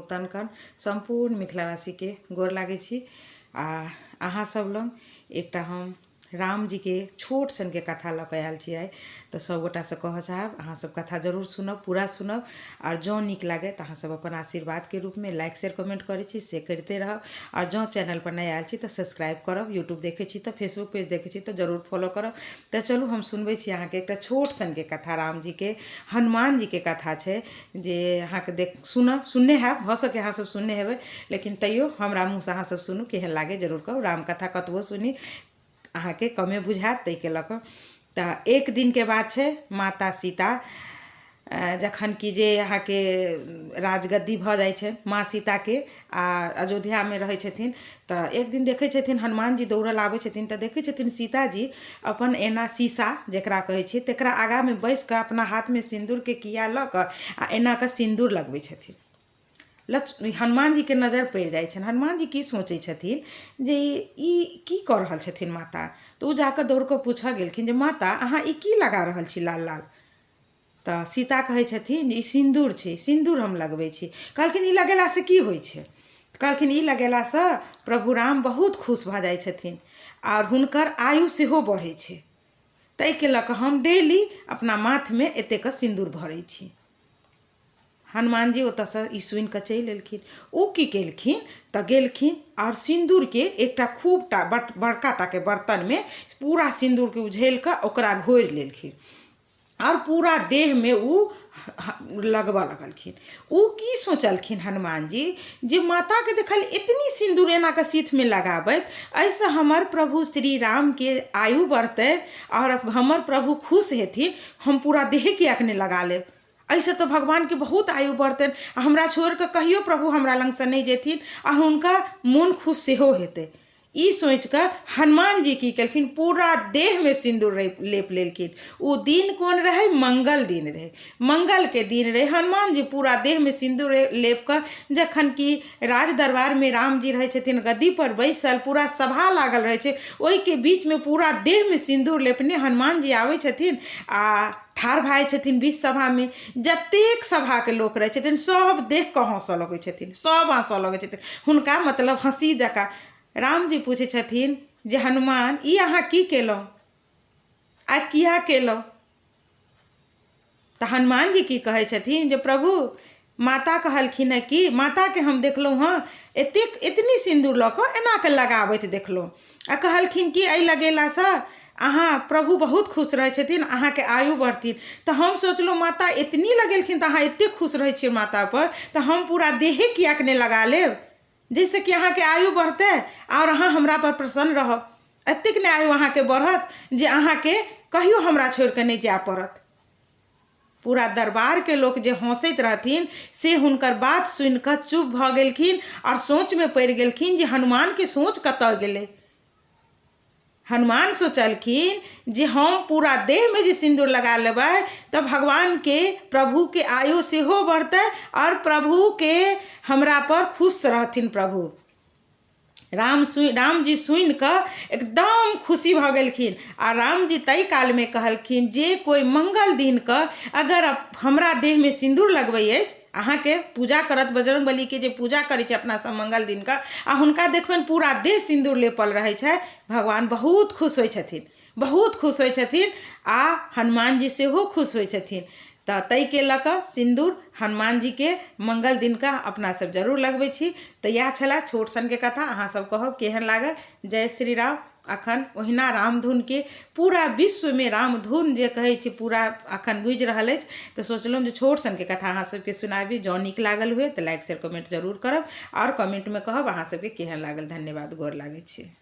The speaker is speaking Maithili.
नूतन कन संपूर्ण मिथिलावासी के गोर लागे छी। अहाँ सब लोग एक हम राम जी के छोट सन के कथा लक आयल छियै तो सब गोटा से कह चाहब अहाँ सब कथा जरूर सुनब, पूरा सुनब और जो निक लागे तो अहाँ सब अपन आशीर्वाद के रूप में लाइक शेयर कमेंट करे छी से करते रहब। और जो चैनल पर नया आयल छी तो सब्सक्राइब करब, यूट्यूब देखे छी तो फेसबुक पेज देखे छी तो जरूर फॉलो करब। तो चलू हम सुनबे छी अहाँ के एक छोट सन के कथा राम जी के हनुमान जी के कथा है जे अहाँ के देख सुनने है भ सके अहाँ सब सुनने हेबे, लेकिन तैयो हमरा मुँह से अहाँ सब सुनू केहन लागे जरूर कहू। राम कथा कतबो सुनी अहाँ के कमे बुझात तै के लक। तो एक दिन के बात है माता सीता जखन कि जे अहाँ के राजगद्दी भ जाय छै माँ सीता के आ अयोध्या में रहे छथिन। तो एक दिन देखे छथिन हनुमान जी दौड़ल आवे छथिन तो देखे छथिन सीता जी अपन एना शीशा जेकरा कहे छै तेकरा आगा में बैस के अपना हाथ में सिंदूर के किया ल क आ एना के सिंदूर लगबे छथिन। हनुमान जी के नजर पड़ जाए छन। हनुमान जी की सोचे छथिन जे ई की कर रहल छथिन माता। तो उ जाकर दौड़ के पूछ गेलखिन जे माता अहाँ ई की लगा रहल छी लाल लाल। तो सीता कहे छथिन ई सिंदूर छै, सिंदूर हम लगबै छी। कहलखिन ई लगेला से की होइ छै। कहलखिन ई लगेला से प्रभु राम बहुत खुश भ जाय छथिन और हुनकर आयु सेहो बढ़े छै, तै के लक हम डेली अपना माथ में एतेक सिंदूर भरै छी। हनुमान जी ओत से ई सुन के चल एलखिन। उ की केलखिन तो गेलखिन और सिंदूर के एकटा खूब बड़का टा के बर्तन में पूरा सिंदूर के उझेल के ओकरा घोर लेलखिन और पूरा देह में उ लगवा लगलखिन। उ की सोचलखिन हनुमान जी जे माता के देखल इतनी सिंदूर एना के सीथ में लगाबैत ऐसे हमर प्रभु श्री राम के आयु बढ़ते और हमर प्रभु खुश हेथिन, हम पूरा देह के अखने लगा लेब। ऐसे तो भगवान के बहुत आयु बढ़तन, हमरा छोड़ के कहियो प्रभु हमरा लंग से नहीं जेथिन आ हुनका मन खुश सेहो हेते। ई सोच कर हनुमान जी की कलखिन पूरा देह में सिंदूर लेप लेलखिन। वो दिन कौन रहे, मंगल दिन रहे। मंगल के दिन रहे। हनुमान जी पूरा देह में सिंदूर लेप कर जखन कि राज दरबार में राम जी रहे छथिन गद्दी पर बैसल, पूरा सभा लागल रहे छे, ओई के बीच में पूरा देह में सिंदूर लेपने हनुमान जी आवे छथिन आ ठार भाई छथिन बीच सभा में। जतेक सभा के लोग रहे छथिन सब देख के हंस लगे छथिन, सब हंस लगे छथिन हुनका मतलब हंसी जका। राम जी पूछे छथिन जे हनुमान ई अहाँ की केलौ आ किया केलौ। तो हनुमान जी की कहे छथिन जे प्रभु माता कहलखिन है कि माता के हम देखलौं हाँ इतनी सिंदूर लऽ कऽ एना के लगाबैत देखलौं आ कहलखिन कि एहि लगेला से अहाँ प्रभु बहुत खुश रहे छथिन, अहाँ के आयु बढ़थिन। तो हम सोचलौं माता इतनी लगेलखिन तो अहाँ एते खुश रहे छियै माता पर, तो हम पूरा देहे किया के लगा लेब जैसे कि अहाँ के आयु बढ़ते और अहाँ हमरा पर प्रसन्न रहब। एतेक ने आयु अहाँ के बढ़त जे अहाँ के कहियो हमरा छोड़ के नहीं जाय पड़त। पूरा दरबार के लोग जे हंसैत रहथिन से हुनकर बात सुन कर चुप भ गेलखिन और सोच में पड़ गेलखिन जे हनुमान के सोच कतऽ गेलै। हनुमान सोचलखिन जे हम पूरा देह में जे सिंदूर लगा लेबै तो भगवान के प्रभु के आयु सेहो बढ़ते और प्रभु के हमरा पर खुश रहथिन। प्रभु राम जी सुन कर एकदम खुशी भ गेलखिन आ राम जी तई काल में कहलखिन जे कोई मंगल दिन का अगर हमरा देह में सिंदूर लगबै अछि, अहाँ के पूजा करत बजरंग बली के जे पूजा करे छे अपना सब मंगल दिन का आ हुनका देखबन पूरा देह सिंदूर लेपल रहे छे, भगवान बहुत खुश होय छथिन, बहुत खुश होय छथिन आ हनुमान जी सेहो खुश होय छथिन। तो तई के लक सिंदूर हनुमान जी के मंगल दिन का अपना सब जरूर लगबै छी। तो यह छला छोट सन के कथा, अहाँ सब कहब केहन लागल। जय श्री राम। अखन ओहिना रामधुन के पूरा विश्व में रामधुन जे कहे छी पूरा अखन गुजि रहल अछि। तो सोचलहुँ जे छोट सन के कथा अहाँ सबके सुनाबी। जँ नीक लागल हुए तो लाइक शेयर कमेंट जरूर करब और कमेंट में कहब अहाँ सबके केहन लागल। धन्यवाद, गोर लागै छी।